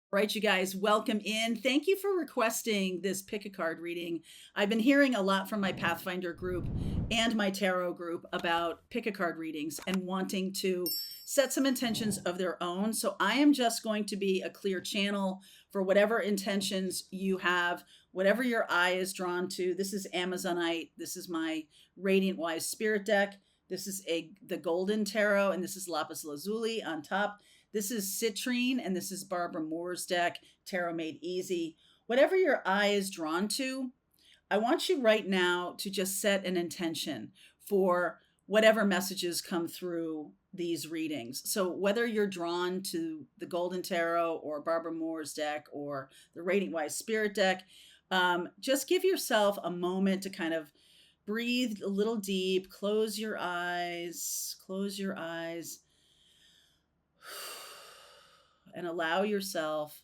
Right, you guys, welcome in. Thank you for requesting this pick a card reading. I've been hearing a lot from my Pathfinder group and my tarot group about pick a card readings and wanting to set some intentions of their own. So I am just going to be a clear channel for whatever intentions you have, whatever your eye is drawn to. This is Amazonite. This is my Radiant Wise Spirit deck. This is the Golden Tarot, and this is Lapis Lazuli on top. This is Citrine, and this is Barbara Moore's deck, Tarot Made Easy. Whatever your eye is drawn to, I want you right now to just set an intention for whatever messages come through these readings. So whether you're drawn to the Golden Tarot or Barbara Moore's deck or the Radiant Wise Spirit deck, just give yourself a moment to kind of breathe a little deep, close your eyes, and allow yourself,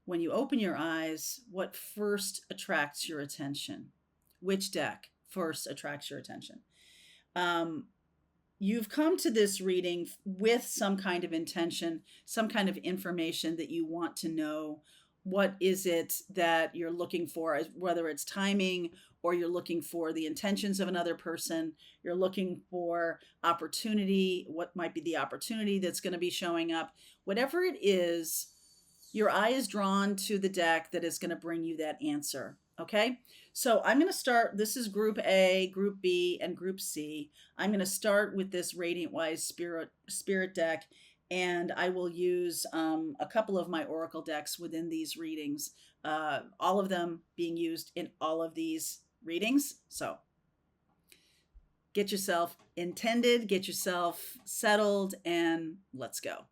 when you open your eyes, what first attracts your attention? Which deck first attracts your attention? You've come to this reading with some kind of intention, some kind of information that you want to know. What is it that you're looking for, whether it's timing or you're looking for the intentions of another person, you're looking for opportunity, what might be the opportunity that's going to be showing up. Whatever it is, your eye is drawn to the deck that is going to bring you that answer. Okay, so I'm going to start. This is Group A, Group B, and Group C. I'm going to start with this Radiant Wise Spirit deck, and I will use a couple of my Oracle decks within these readings, all of them being used in all of these readings. So get yourself intended, get yourself settled, and let's go.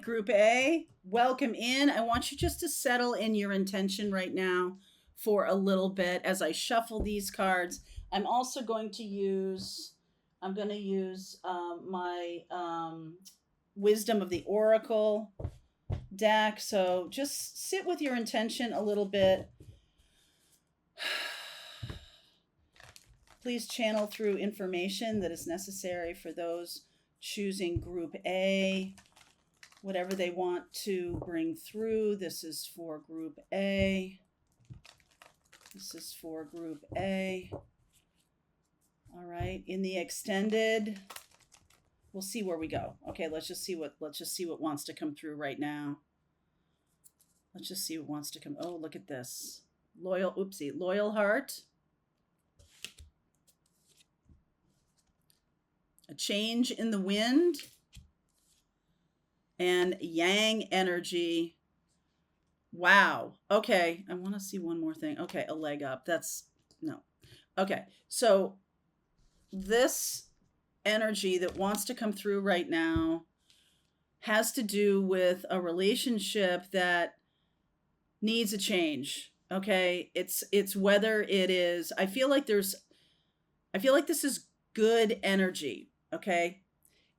Group A, welcome in. I want you just to settle in your intention right now for a little bit as I shuffle these cards. I'm also going to use, my Wisdom of the Oracle deck. So just sit with your intention a little bit. Please channel through information that is necessary for those choosing Group A, whatever they want to bring through. This is for Group A. This is for Group A. All right, in the extended, we'll see where we go. Okay, let's just see what wants to come through right now. Let's just see what wants to come. Oh, look at this. Loyal heart. A change in the wind. And yang energy. Wow. Okay, I want to see one more thing. Okay, a leg up. No. Okay, so this energy that wants to come through right now has to do with a relationship that needs a change. Okay, it's whether it is, I feel like this is good energy. Okay,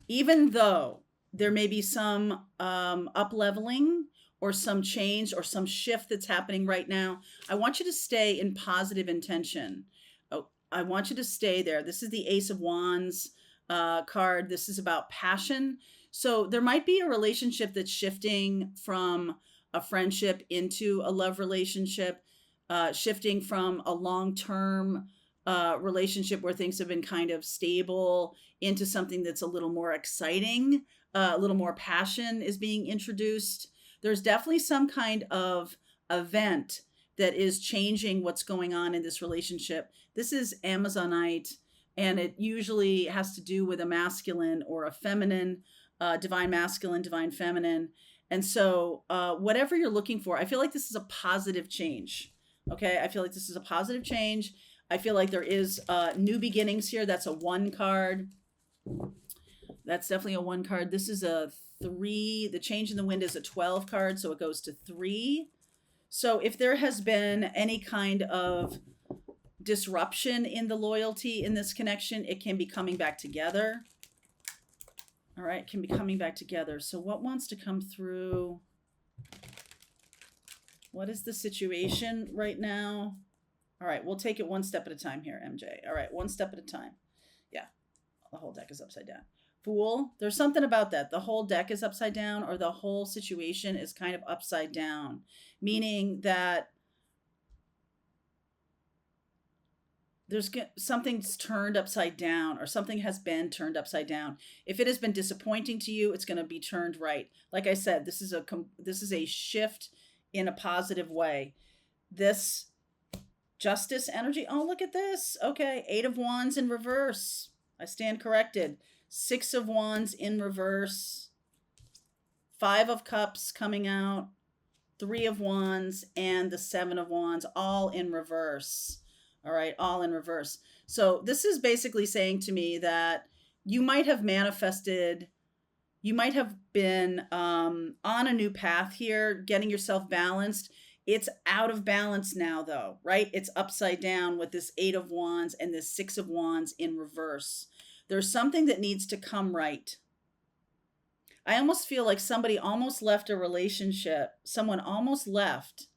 even though there may be some up leveling or some change or some shift that's happening right now, I want you to stay in positive intention. Oh, I want you to stay there. This is the Ace of Wands card. This is about passion. So there might be a relationship that's shifting from a friendship into a love relationship, shifting from a long-term relationship where things have been kind of stable into something that's a little more exciting, a little more passion is being introduced. There's definitely some kind of event that is changing what's going on in this relationship. This is Amazonite, and it usually has to do with a masculine or a feminine, divine masculine, divine feminine. And so whatever you're looking for, I feel like this is a positive change. Okay, I feel like this is a positive change. I feel like there is new beginnings here. That's a 1 card. That's definitely a 1 card. This is a 3. The change in the wind is a 12 card, so it goes to 3. So if there has been any kind of disruption in the loyalty in this connection, it can be coming back together. All right, it can be coming back together. So what wants to come through? What is the situation right now? All right, we'll take it one step at a time here, MJ. All right, one step at a time. Yeah, the whole deck is upside down. Fool. There's something about that. The whole deck is upside down, or the whole situation is kind of upside down, meaning that something's turned upside down, or something has been turned upside down. If it has been disappointing to you, it's going to be turned right. Like I said, this is a shift in a positive way. This justice energy. Oh, look at this. Okay, 8 of Wands in reverse. I stand corrected. 6 of Wands in reverse. 5 of Cups coming out. 3 of Wands and the 7 of Wands, all in reverse. All right, all in reverse. So this is basically saying to me that you might have manifested, you might have been on a new path here, getting yourself balanced. It's out of balance now, though, right? It's upside down with this 8 of Wands and this 6 of Wands in reverse. There's something that needs to come right. I almost feel like somebody almost left a relationship. Someone almost left,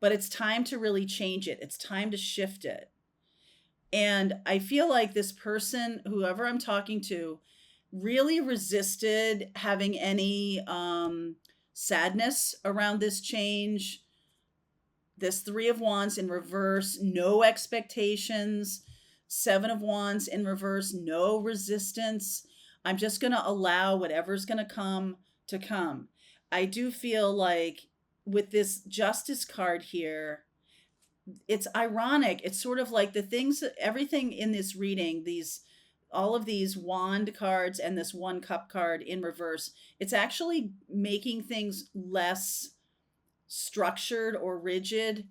but it's time to really change it. It's time to shift it. And I feel like this person, whoever I'm talking to, really resisted having any sadness around this change. This 3 of Wands in reverse, no expectations. 7 of Wands in reverse, no resistance. I'm just going to allow whatever's going to come to come. I do feel like with this Justice card here, it's ironic. It's sort of like everything in this reading, all of these wand cards and this 1 cup card in reverse, it's actually making things less structured or rigid.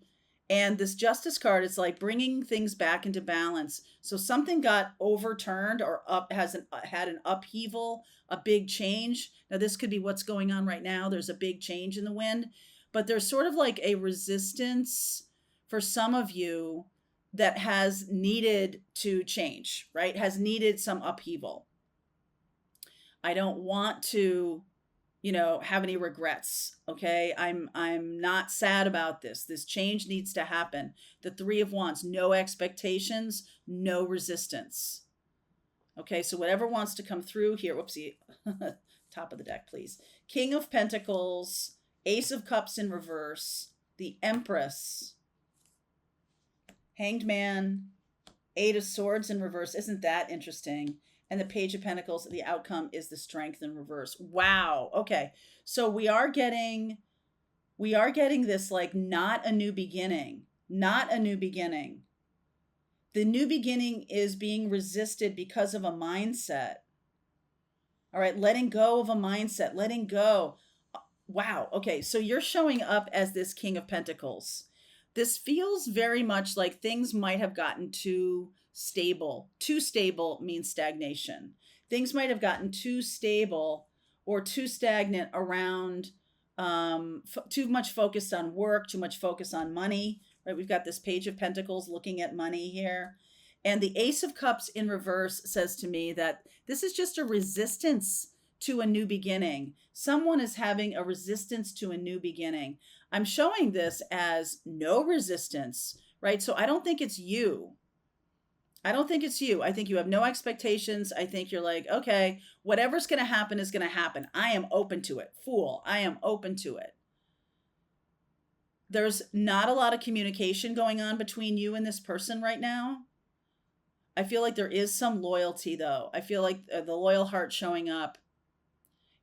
And this Justice card is like bringing things back into balance. So something got overturned or had an upheaval, a big change. Now this could be what's going on right now. There's a big change in the wind, but there's sort of like a resistance for some of you that has needed to change, right? Has needed some upheaval. I don't want to have any regrets. Okay. I'm not sad about this. This change needs to happen. The 3 of Wands, no expectations, no resistance. Okay. So whatever wants to come through here, whoopsie, top of the deck, please. King of Pentacles, Ace of Cups in reverse, the Empress, Hanged Man, 8 of Swords in reverse. Isn't that interesting? And the Page of Pentacles, the outcome is the Strength in reverse. Wow. Okay. So we are getting this like not a new beginning, not a new beginning. The new beginning is being resisted because of a mindset. All right. Letting go of a mindset, letting go. Wow. Okay. So you're showing up as this King of Pentacles. This feels very much like things might have gotten too stable. Too stable means stagnation. Things might have gotten too stable or too stagnant around too much focused on work, too much focus on money, right? We've got this Page of Pentacles looking at money here. And the Ace of Cups in reverse says to me that this is just a resistance to a new beginning. Someone is having a resistance to a new beginning. I'm showing this as no resistance, right? So I don't think it's you. I don't think it's you. I think you have no expectations. I think you're like, okay, whatever's going to happen is going to happen. I am open to it. Fool. I am open to it. There's not a lot of communication going on between you and this person right now. I feel like there is some loyalty, though. I feel like the loyal heart showing up.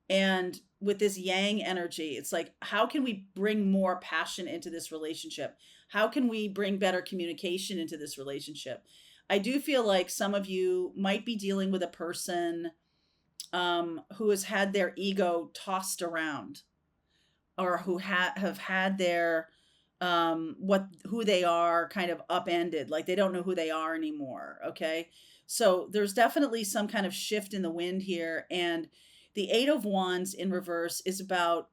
And with this yang energy, it's like, how can we bring more passion into this relationship? How can we bring better communication into this relationship? I do feel like some of you might be dealing with a person who has had their ego tossed around, or who have had their who they are kind of upended, like they don't know who they are anymore. Okay, so there's definitely some kind of shift in the wind here, and the 8 of Wands in reverse is about,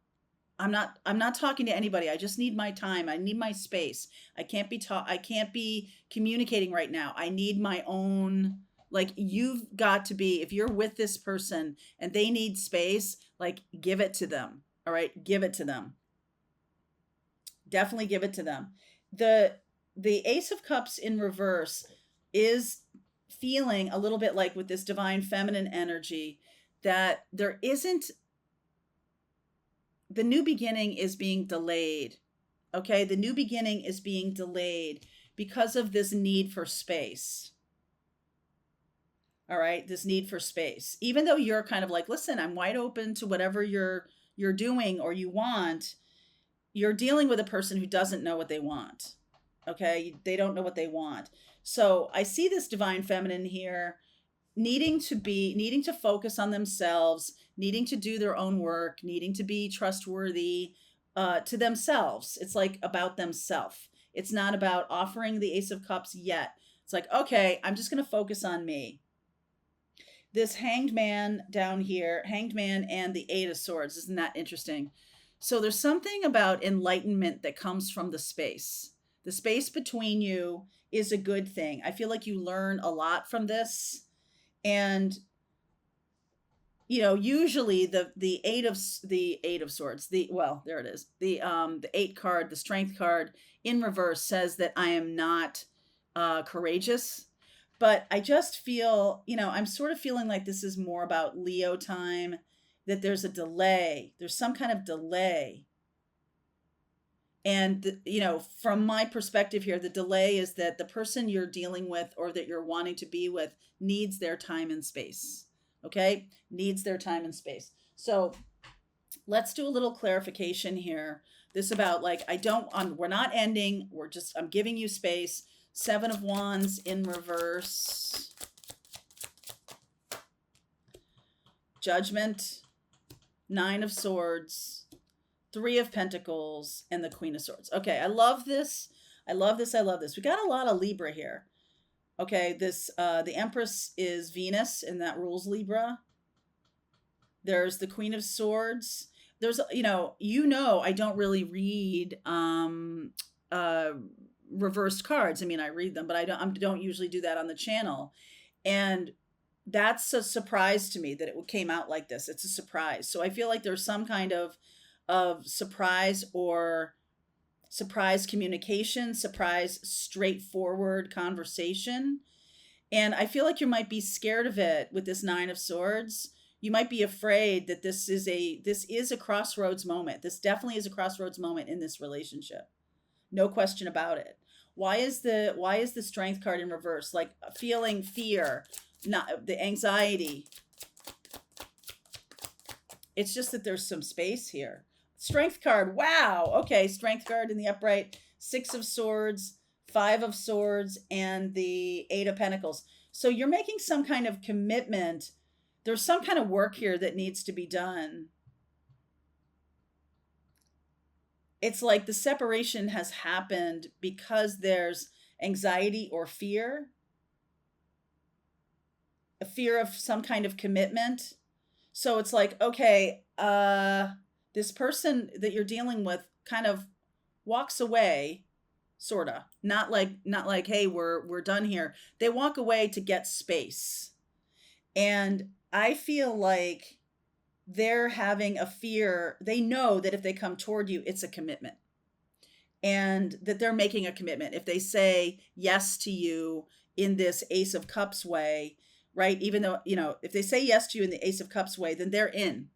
I'm not talking to anybody. I just need my time. I need my space. I can't be communicating right now. I need my own, like, you've got to be, if you're with this person and they need space, like, give it to them. All right, give it to them. Definitely give it to them. The Ace of Cups in reverse is feeling a little bit like with this divine feminine energy that there isn't, the new beginning is being delayed. Okay, the new beginning is being delayed because of this need for space. All right, this need for space. Even though you're kind of like, listen, I'm wide open to whatever you're doing or you want, you're dealing with a person who doesn't know what they want. Okay, they don't know what they want. So I see this divine feminine here needing to focus on themselves, needing to do their own work, needing to be trustworthy to themselves. It's like about themselves. It's not about offering the Ace of Cups yet. It's like, okay, I'm just going to focus on me. This Hanged Man down here, Hanged Man and the Eight of Swords. Isn't that interesting? So there's something about enlightenment that comes from the space. The space between you is a good thing. I feel like you learn a lot from this. And usually the eight of swords, there it is, the eight card, the strength card in reverse says that I am not courageous. But I just feel, I'm sort of feeling like this is more about Leo time, that there's a delay, there's some kind of delay. And from my perspective here, the delay is that the person you're dealing with or that you're wanting to be with needs their time and space. Okay, needs their time and space. So let's do a little clarification here. This about like, we're not ending, I'm giving you space. Seven of Wands in reverse. Judgment. Nine of Swords. Three of Pentacles. And the Queen of Swords. Okay, I love this. I love this. I love this. We got a lot of Libra here. Okay, the Empress is Venus, and that rules Libra. There's the Queen of Swords. There's, I don't really read reversed cards. I mean, I read them, but I don't usually do that on the channel. And that's a surprise to me that it came out like this. It's a surprise. So I feel like there's some kind of surprise or surprise communication, surprise straightforward conversation. And I feel like you might be scared of it with this Nine of Swords. You might be afraid that this is a crossroads moment. This definitely is a crossroads moment in this relationship. No question about it. Why is the Strength card in reverse? Like feeling fear, not the anxiety. It's just that there's some space here. Strength card. Wow. Okay. Strength card in the upright. Six of Swords, Five of Swords, and the Eight of Pentacles. So you're making some kind of commitment. There's some kind of work here that needs to be done. It's like the separation has happened because there's anxiety or fear, a fear of some kind of commitment. So it's like, okay, this person that you're dealing with kind of walks away, sorta. Not like, hey, we're done here. They walk away to get space. And I feel like they're having a fear. They know that if they come toward you, it's a commitment. And that they're making a commitment. If they say yes to you in this Ace of Cups way, right? Even though, if they say yes to you in the Ace of Cups way, then they're in.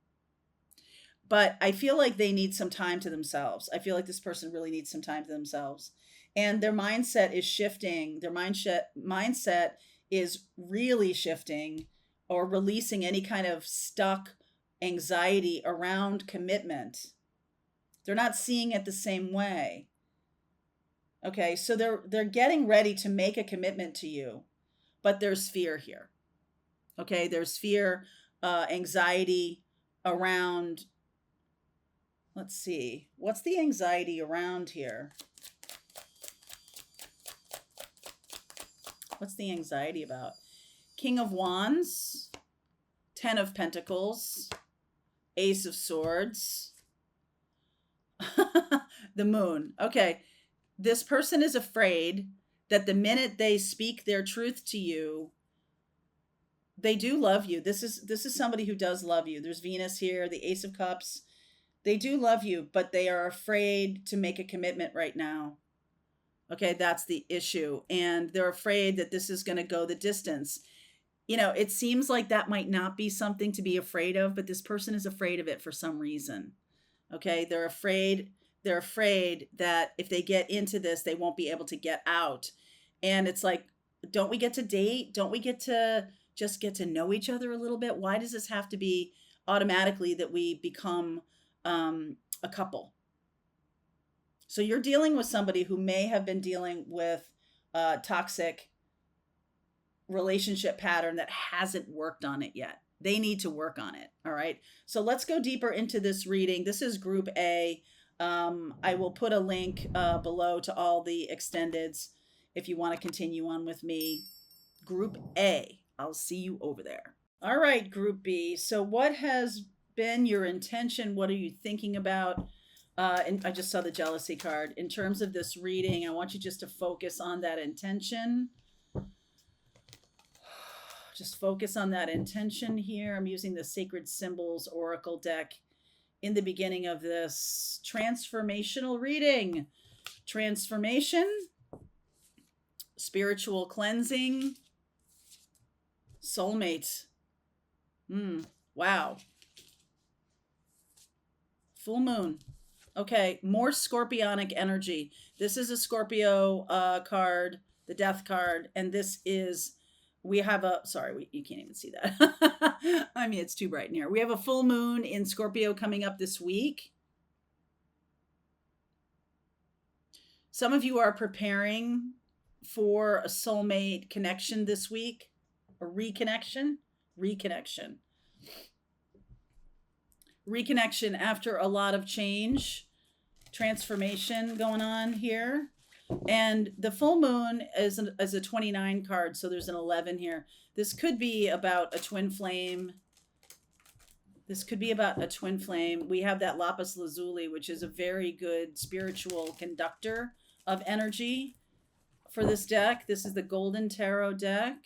But I feel like they need some time to themselves. I feel like this person really needs some time to themselves. And their mindset is shifting. Their mindset is really shifting or releasing any kind of stuck anxiety around commitment. They're not seeing it the same way. Okay, so they're getting ready to make a commitment to you, but there's fear here. Okay, there's fear, anxiety around. Let's see, what's the anxiety around here? What's the anxiety about? King of Wands, Ten of Pentacles, Ace of Swords, the Moon. Okay, this person is afraid that the minute they speak their truth to you, they do love you. This is somebody who does love you. There's Venus here, the Ace of Cups. They do love you, but they are afraid to make a commitment right now. Okay, that's the issue. And they're afraid that this is going to go the distance. it seems like that might not be something to be afraid of, but this person is afraid of it for some reason. Okay, they're afraid that if they get into this, they won't be able to get out. And it's like, don't we get to date? Don't we get to just get to know each other a little bit? Why does this have to be automatically that we become a couple? So you're dealing with somebody who may have been dealing with a toxic relationship pattern that hasn't worked on it yet. They need to work on it. All right. So let's go deeper into this reading. This is Group A. I will put a link below to all the extendeds if you want to continue on with me. Group A. I'll see you over there. All right, Group B. So, what has been your intention? What are you thinking about? And I just saw the jealousy card. In terms of this reading, I want you just to focus on that intention. Just focus on that intention here. I'm using the Sacred Symbols Oracle deck in the beginning of this transformational reading. Transformation, spiritual cleansing, soulmate. Wow. Full moon. Okay, more scorpionic energy. This is a Scorpio card, the death card, and this is, we have a, sorry, you can't even see that. I mean, it's too bright in here. We have a full moon in Scorpio coming up this week. Some of you are preparing for a soulmate connection this week, a reconnection after a lot of change, transformation going on here. And the full moon is a 29 card, so there's an 11 here. This could be about a twin flame. We have that lapis lazuli, which is a very good spiritual conductor of energy for this deck. This is the Golden Tarot deck.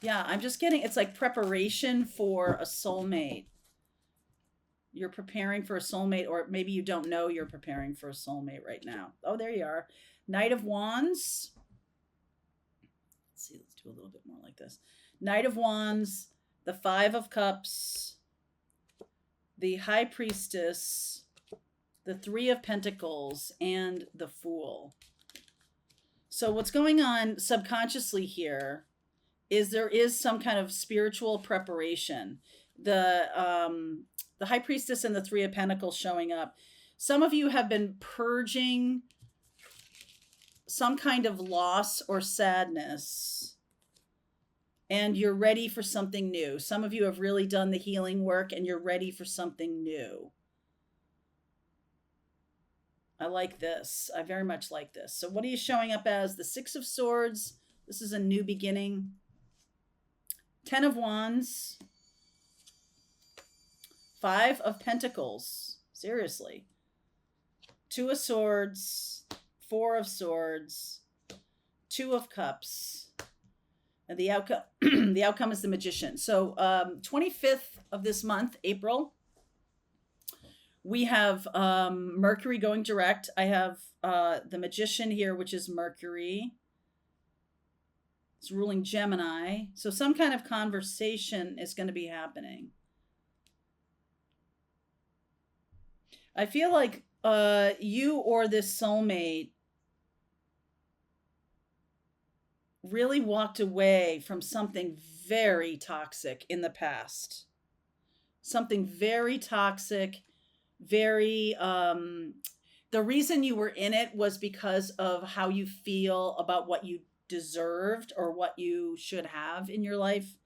Yeah, I'm just getting, it's like preparation for a soulmate. You're preparing for a soulmate, or maybe you don't know you're preparing for a soulmate right now. Oh, there you are. Knight of Wands. Let's see, let's do a little bit more like this. Knight of Wands, the Five of Cups, the High Priestess, the Three of Pentacles, and the Fool. So what's going on subconsciously here is there is some kind of spiritual preparation. The High Priestess and the Three of Pentacles showing up. Some of you have been purging some kind of loss or sadness, and you're ready for something new. Some of you have really done the healing work and you're ready for something new. I like this. I very much like this. So what are you showing up as? The Six of Swords. This is a new beginning. Ten of Wands. Five of Pentacles. Seriously. Two of Swords. Four of Swords. Two of Cups. And the outcome, the outcome is the Magician. So 25th of this month, April, we have Mercury going direct. I have the Magician here, which is Mercury. It's ruling Gemini. So some kind of conversation is going to be happening. I feel like you or this soulmate really walked away from something very toxic in the past. Something very toxic, very, the reason you were in it was because of how you feel about what you deserved or what you should have in your life.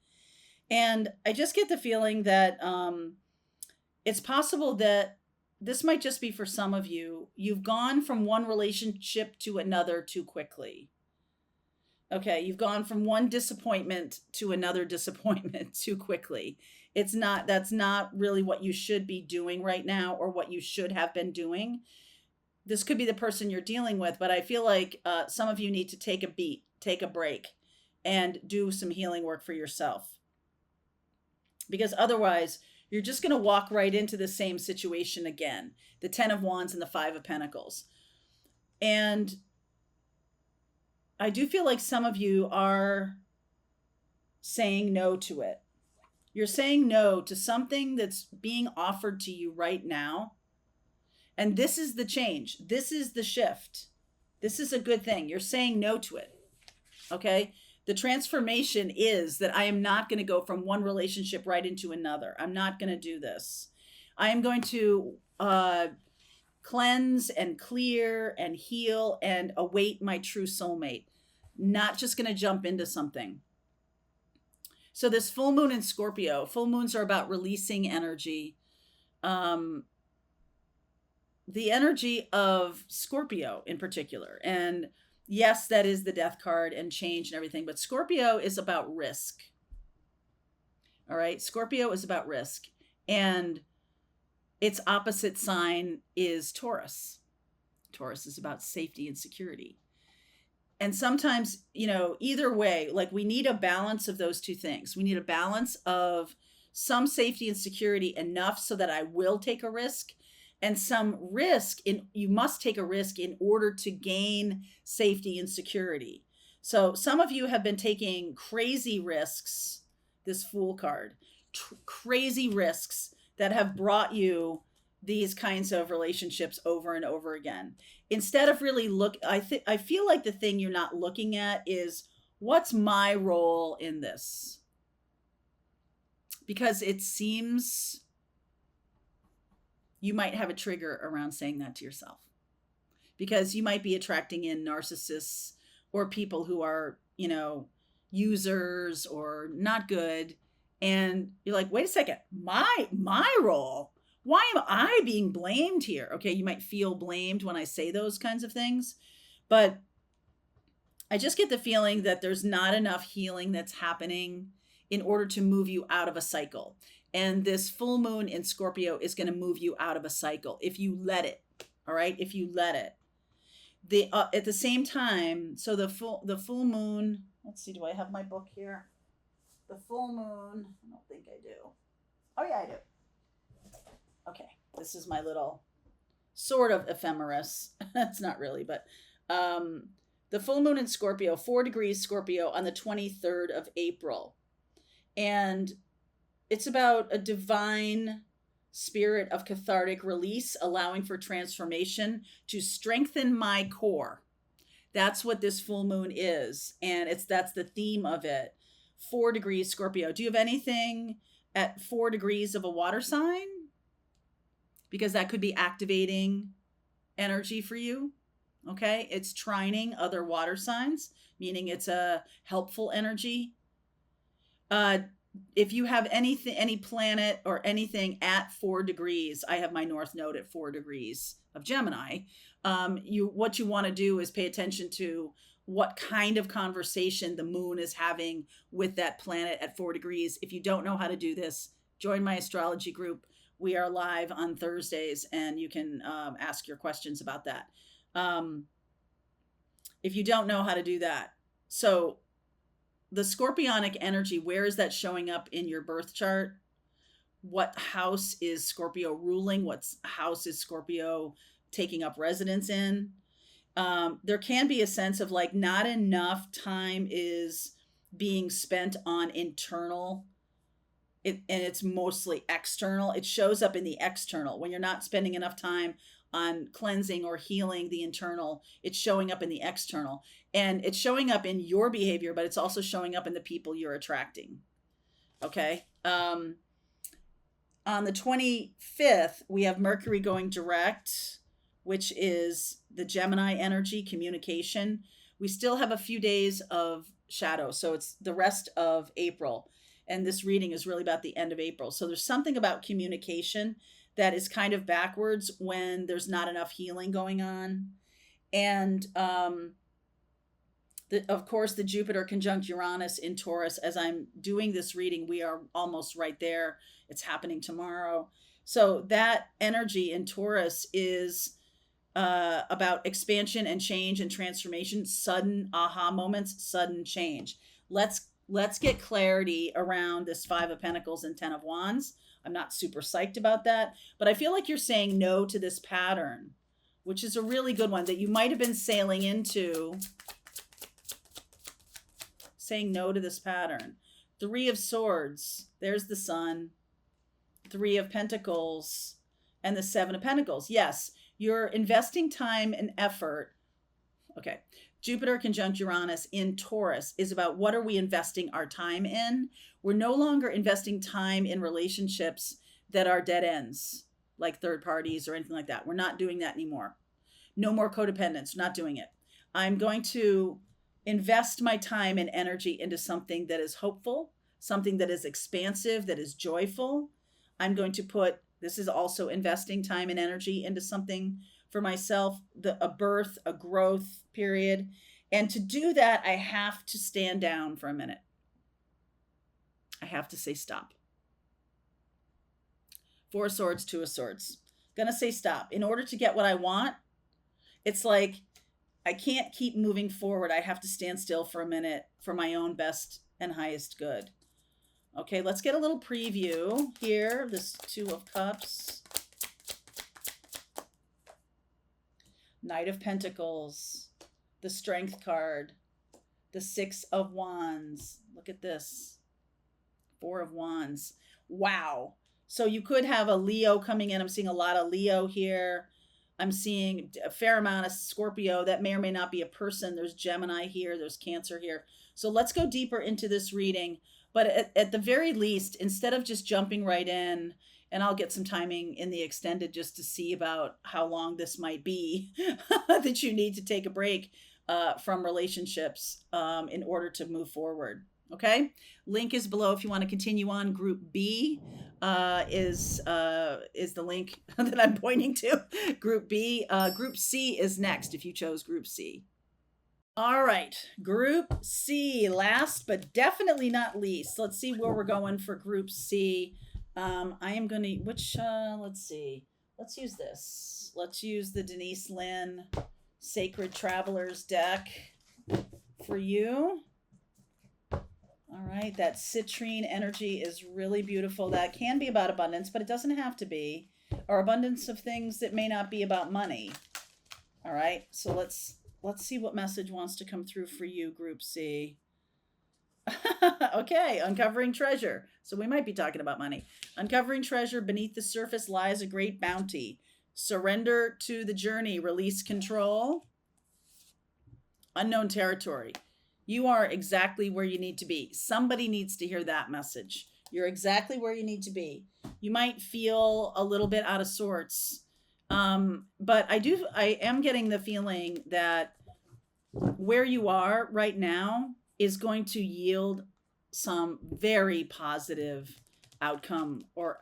And I just get the feeling that it's possible that this might just be for some of you. You've gone from one relationship to another too quickly. Okay, you've gone from one disappointment to another disappointment too quickly. That's not really what you should be doing right now or what you should have been doing. This could be the person you're dealing with, but I feel like some of you need to take a beat, take a break, and do some healing work for yourself. Because otherwise, you're just going to walk right into the same situation again. The Ten of Wands and the Five of Pentacles. And I do feel like some of you are saying no to it. You're saying no to something that's being offered to you right now. And this is the change. This is the shift. This is a good thing. You're saying no to it. Okay? The transformation is that I am not going to go from one relationship right into another. I'm not going to do this. I am going to cleanse and clear and heal and await my true soulmate. Not just going to jump into something. So this full moon in Scorpio, full moons are about releasing energy. The energy of Scorpio in particular. And yes, that is the death card and change and everything, but Scorpio is about risk. All right. Scorpio is about risk. And its opposite sign is Taurus. Taurus is about safety and security. And sometimes, either way, like we need a balance of those two things. We need a balance of some safety and security enough so that I will take a risk, and some risk you must take a risk in order to gain safety and security. So some of you have been taking crazy risks, this Fool card, crazy risks that have brought you these kinds of relationships over and over again. Instead of really I feel like the thing you're not looking at is, what's my role in this? Because it seems you might have a trigger around saying that to yourself. Because you might be attracting in narcissists or people who are, users or not good. And you're like, wait a second, my role? Why am I being blamed here? Okay, you might feel blamed when I say those kinds of things, but I just get the feeling that there's not enough healing that's happening in order to move you out of a cycle. And this full moon in Scorpio is going to move you out of a cycle if you let it. All right, if you let it. At the same time, so the full moon. Let's see, do I have my book here? The full moon. I don't think I do. Oh yeah, I do. Okay, this is my little sort of ephemeris. It's not really, but the full moon in Scorpio, 4 degrees Scorpio on the 23rd of April. And it's about a divine spirit of cathartic release, allowing for transformation to strengthen my core. That's what this full moon is. And that's the theme of it. 4 degrees Scorpio. Do you have anything at 4 degrees of a water sign? Because that could be activating energy for you. Okay. It's trining other water signs, meaning it's a helpful energy. If you have any planet or anything at 4 degrees, I have my North Node at 4 degrees of Gemini. What you want to do is pay attention to what kind of conversation the moon is having with that planet at 4 degrees. If you don't know how to do this, join my astrology group. We are live on Thursdays, and you can ask your questions about that. If you don't know how to do that. So the scorpionic energy, where is that showing up in your birth chart? What house is Scorpio ruling? What house is Scorpio taking up residence in? There can be a sense of like not enough time is being spent on internal. And it's mostly external. It shows up in the external. When you're not spending enough time on cleansing or healing the internal, it's showing up in the external. And it's showing up in your behavior, but it's also showing up in the people you're attracting. Okay. On the 25th, we have Mercury going direct, which is the Gemini energy, communication. We still have a few days of shadow. So it's the rest of April. And this reading is really about the end of April. So there's something about communication that is kind of backwards when there's not enough healing going on. And of course, the Jupiter conjunct Uranus in Taurus. As I'm doing this reading, we are almost right there. It's happening tomorrow. So that energy in Taurus is about expansion and change and transformation, sudden aha moments, sudden change. Let's get clarity around this 5 of Pentacles and 10 of Wands. I'm not super psyched about that, but I feel like you're saying no to this pattern, which is a really good one that you might have been sailing into. Saying no to this pattern. Three of Swords. There's the Sun. Three of Pentacles. And the Seven of Pentacles. Yes, you're investing time and effort. Okay. Jupiter conjunct Uranus in Taurus is about what are we investing our time in? We're no longer investing time in relationships that are dead ends, like third parties or anything like that. We're not doing that anymore. No more codependence, not doing it. I'm going to invest my time and energy into something that is hopeful, something that is expansive, that is joyful. I'm going to put, this is also investing time and energy into something for myself, a birth, a growth period. And to do that, I have to stand down for a minute. I have to say stop. Four of Swords, Two of Swords. Gonna say stop. In order to get what I want, it's like I can't keep moving forward. I have to stand still for a minute for my own best and highest good. Okay, let's get a little preview here. This Two of Cups. Knight of Pentacles. The Strength card. The Six of Wands. Look at this. Four of Wands. Wow. So you could have a Leo coming in. I'm seeing a lot of Leo here. I'm seeing a fair amount of Scorpio. That may or may not be a person. There's Gemini here. There's Cancer here. So let's go deeper into this reading. But at the very least, instead of just jumping right in, and I'll get some timing in the extended just to see about how long this might be, that you need to take a break from relationships in order to move forward. Okay, link is below if you want to continue on. Group B is the link that I'm pointing to. Group B. Group C is next if you chose Group C. All right, Group C, last but definitely not least. Let's see where we're going for Group C. I am going to, let's see. Let's use this. Let's use the Denise Lynn Sacred Travelers deck for you. All right, that citrine energy is really beautiful. That can be about abundance, but it doesn't have to be. Or abundance of things that may not be about money. All right, so let's see what message wants to come through for you, Group C. Okay, uncovering treasure. So we might be talking about money. Uncovering treasure, beneath the surface lies a great bounty. Surrender to the journey, release control. Unknown territory. You are exactly where you need to be. Somebody needs to hear that message. You're exactly where you need to be. You might feel a little bit out of sorts. But I am getting the feeling that where you are right now is going to yield some very positive outcome or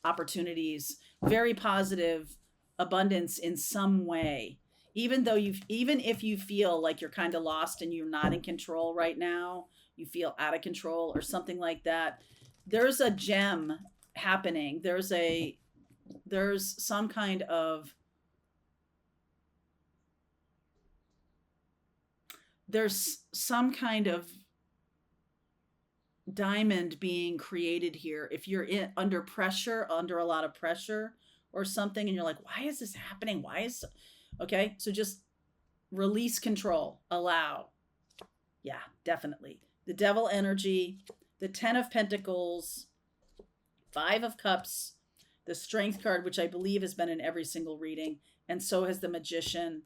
opportunities, very positive abundance in some way. Even if you feel like you're kind of lost and you're not in control right now, you feel out of control or something like that, there's a gem happening. There's some kind of diamond being created here. If you're under pressure, under a lot of pressure or something, and you're like, why is this happening? Okay, so just release control, allow. Yeah, definitely. The Devil energy, the 10 of Pentacles, 5 of Cups, the Strength card, which I believe has been in every single reading, and so has the Magician,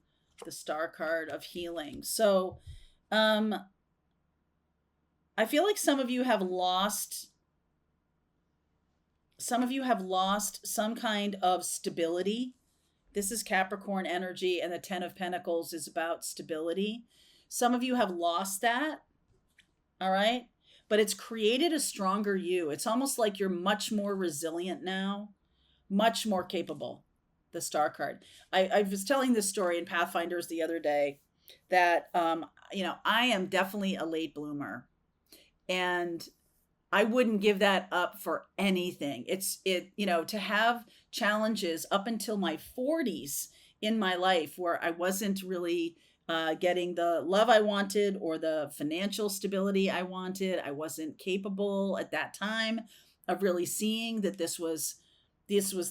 the Star card of healing. So I feel like some of you have lost some kind of stability. This is Capricorn energy, and the 10 of Pentacles is about stability. Some of you have lost that, all right? But it's created a stronger you. It's almost like you're much more resilient now, much more capable, the Star card. I was telling this story in Pathfinders the other day that, I am definitely a late bloomer. And I wouldn't give that up for anything. To have challenges up until my 40s in my life where I wasn't really getting the love I wanted or the financial stability I wanted. I wasn't capable at that time of really seeing that this was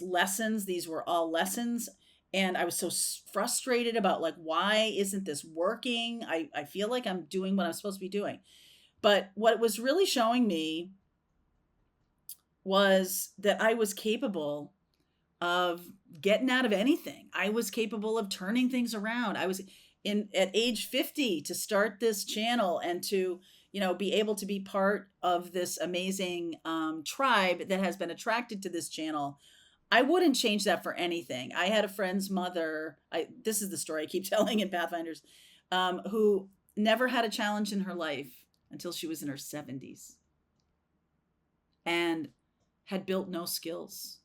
lessons. These were all lessons. And I was so frustrated about why isn't this working? I feel like I'm doing what I'm supposed to be doing. But what it was really showing me was that I was capable of getting out of anything. I was capable of turning things around. I was in at age 50 to start this channel and to, be able to be part of this amazing tribe that has been attracted to this channel. I wouldn't change that for anything. I had a friend's mother. This is the story I keep telling in Pathfinders, who never had a challenge in her life until she was in her 70s and had built no skills,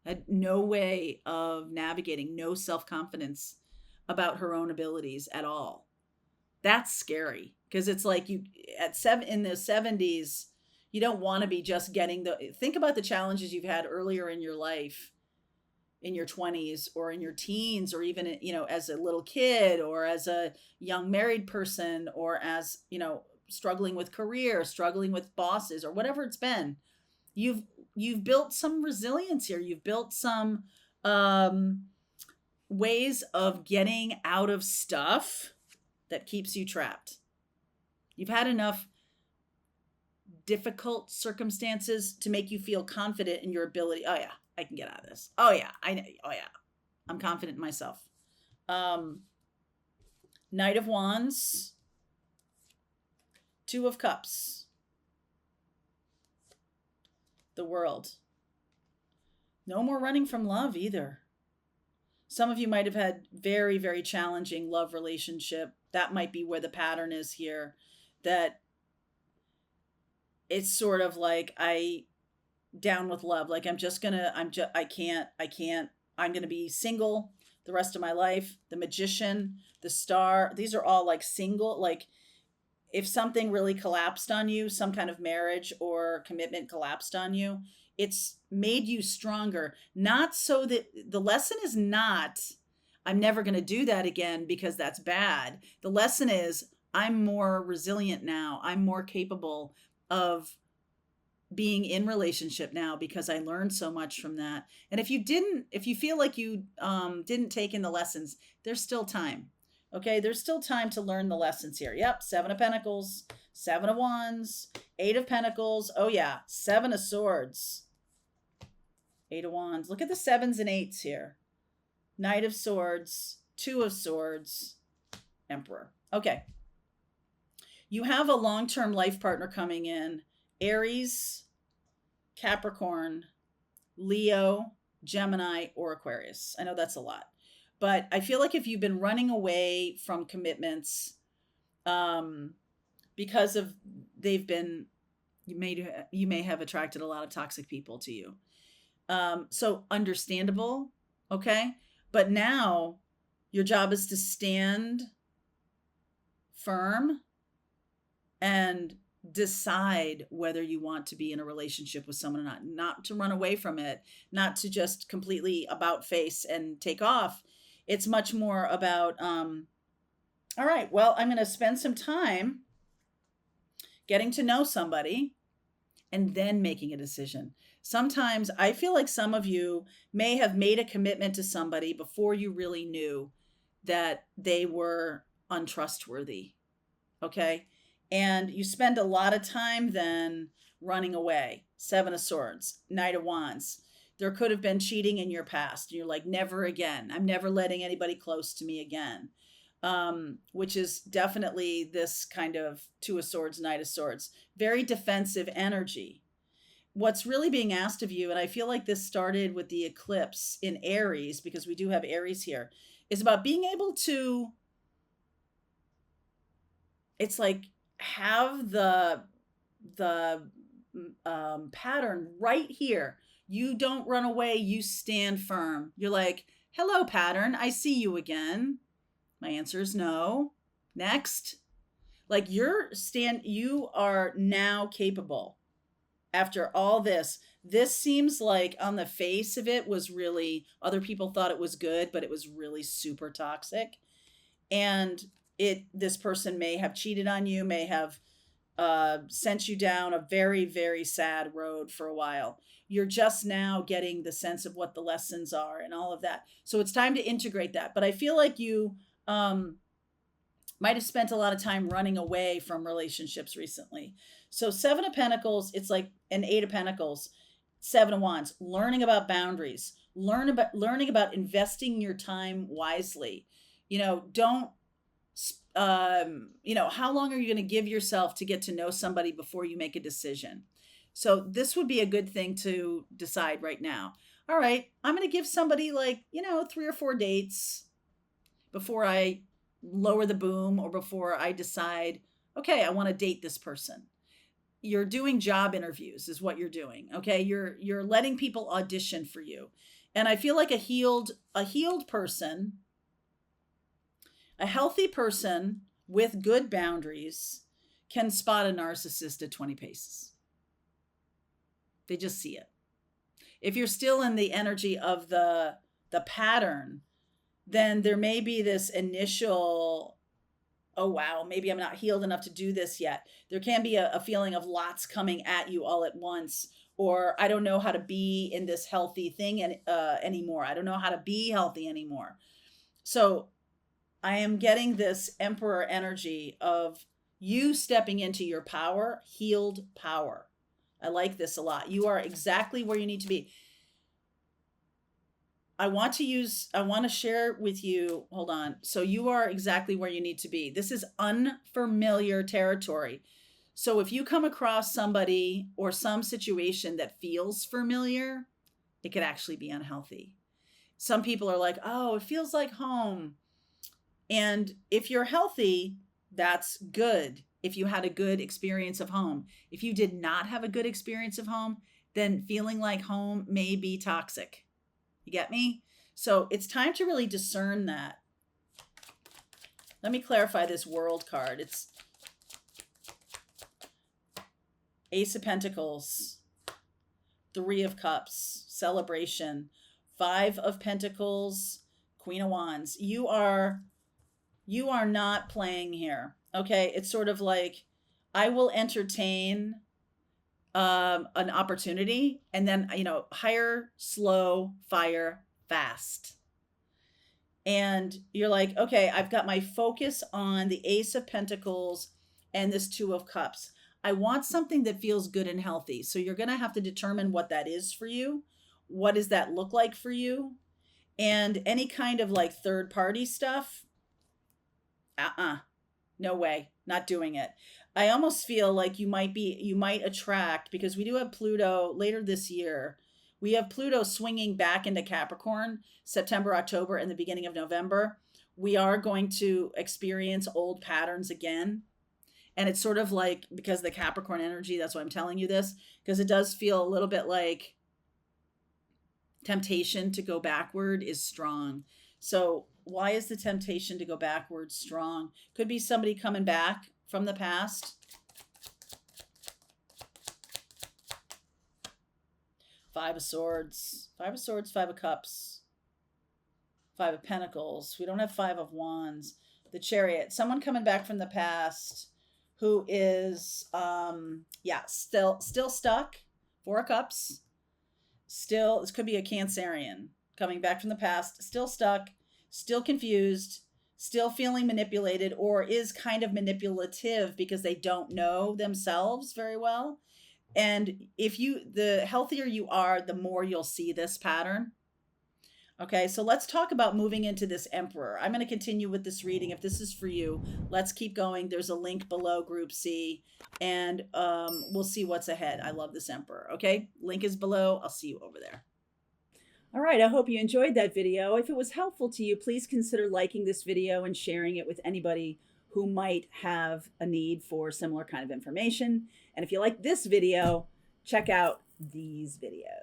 had no way of navigating, no self confidence about her own abilities at all. That's scary because it's like you at seven in the 70s, you don't want to be just getting think about the challenges you've had earlier in your life, in your 20s or in your teens, or even, as a little kid or as a young married person, or as, struggling with career, struggling with bosses, or whatever it's been. You've built some resilience here. You've built some um, ways of getting out of stuff that keeps you trapped. You've had enough difficult circumstances to make you feel confident in your ability. Oh yeah, I can get out of this. Oh yeah, I know. Oh yeah, I'm confident in myself. Um, Knight of Wands, Two of Cups, the World. No more running from love either. Some of you might have had very, very challenging love relationship. That might be where the pattern is here. That it's sort of like down with love. Like I can't, I'm gonna be single the rest of my life. The Magician, the Star, these are all like single, like if something really collapsed on you, some kind of marriage or commitment collapsed on you, it's made you stronger. Not so that the lesson is not, I'm never going to do that again because that's bad. The lesson is, I'm more resilient now. I'm more capable of being in relationship now because I learned so much from that. And if you feel like you didn't take in the lessons, there's still time. Okay, there's still time to learn the lessons here. Yep, Seven of Pentacles, Seven of Wands, Eight of Pentacles. Oh yeah, Seven of Swords, Eight of Wands. Look at the sevens and eights here. Knight of Swords, Two of Swords, Emperor. Okay, you have a long-term life partner coming in. Aries, Capricorn, Leo, Gemini, or Aquarius. I know that's a lot. But I feel like if you've been running away from commitments because of you may have attracted a lot of toxic people to you. So understandable, okay? But now your job is to stand firm and decide whether you want to be in a relationship with someone or not to run away from it, not to just completely about face and take off. It's much more about, all right, well, I'm going to spend some time getting to know somebody and then making a decision. Sometimes I feel like some of you may have made a commitment to somebody before you really knew that they were untrustworthy. Okay. And you spend a lot of time then running away. Seven of Swords, Knight of Wands. There could have been cheating in your past. You're like, never again. I'm never letting anybody close to me again. Which is definitely this kind of Two of Swords, Knight of Swords. Very defensive energy. What's really being asked of you, and I feel like this started with the eclipse in Aries, because we do have Aries here, is about being able to, it's like, have the pattern right here. You don't run away, you stand firm. You're like, hello, pattern, I see you again. My answer is no. Next. Like you are now capable after all this. This seems like on the face of it was really, other people thought it was good, but it was really super toxic. And this person may have cheated on you, may have sent you down a very, very sad road for a while. You're just now getting the sense of what the lessons are and all of that. So it's time to integrate that. But I feel like you Might have spent a lot of time running away from relationships recently. So 7 of Pentacles, it's like an 8 of Pentacles, 7 of Wands, learning about boundaries, learning about investing your time wisely. Don't how long are you going to give yourself to get to know somebody before you make a decision? So this would be a good thing to decide right now. All right, I'm going to give somebody like, 3 or 4 dates before I lower the boom or before I decide, okay, I want to date this person. You're doing job interviews is what you're doing. Okay. You're letting people audition for you. And I feel like a healed person, a healthy person with good boundaries can spot a narcissist at 20 paces. They just see it. If you're still in the energy of the pattern, then there may be this initial, oh, wow, maybe I'm not healed enough to do this yet. There can be a feeling of lots coming at you all at once, or I don't know how to be in this healthy thing anymore. I don't know how to be healthy anymore. So I am getting this Emperor energy of you stepping into your power, healed power. I like this a lot. You are exactly where you need to be. I want to share with you, hold on. So you are exactly where you need to be. This is unfamiliar territory. So if you come across somebody or some situation that feels familiar, it could actually be unhealthy. Some people are like, oh, it feels like home. And if you're healthy, that's good. If you had a good experience of home. If you did not have a good experience of home, then feeling like home may be toxic. You get me? So it's time to really discern that. Let me clarify this World card. It's Ace of Pentacles, 3 of Cups, celebration, 5 of Pentacles, Queen of Wands. You are not playing here. Okay. It's sort of like, I will entertain an opportunity and then, hire, slow, fire, fast. And you're like, okay, I've got my focus on the Ace of Pentacles and this 2 of Cups. I want something that feels good and healthy. So you're going to have to determine what that is for you. What does that look like for you? And any kind of like third party stuff, no way, not doing it. I almost feel like you might attract, because we do have Pluto later this year. We have Pluto swinging back into Capricorn, September, October, and the beginning of November. We are going to experience old patterns again. And it's sort of like, because of the Capricorn energy, that's why I'm telling you this, because it does feel a little bit like temptation to go backward is strong. So why is the temptation to go backwards strong? Could be somebody coming back from the past. 5 of Swords, 5 of Cups, 5 of Pentacles. We don't have 5 of Wands. The Chariot, someone coming back from the past who is, still stuck. 4 of Cups. Still, this could be a Cancerian coming back from the past, still stuck, still confused, still feeling manipulated, or is kind of manipulative because they don't know themselves very well. And the healthier you are, the more you'll see this pattern. Okay, so let's talk about moving into this Emperor. I'm going to continue with this reading. If this is for you, let's keep going. There's a link below, Group C, and we'll see what's ahead. I love this Emperor. Okay, link is below. I'll see you over there. All right, I hope you enjoyed that video. If it was helpful to you, please consider liking this video and sharing it with anybody who might have a need for similar kind of information. And if you like this video, check out these videos.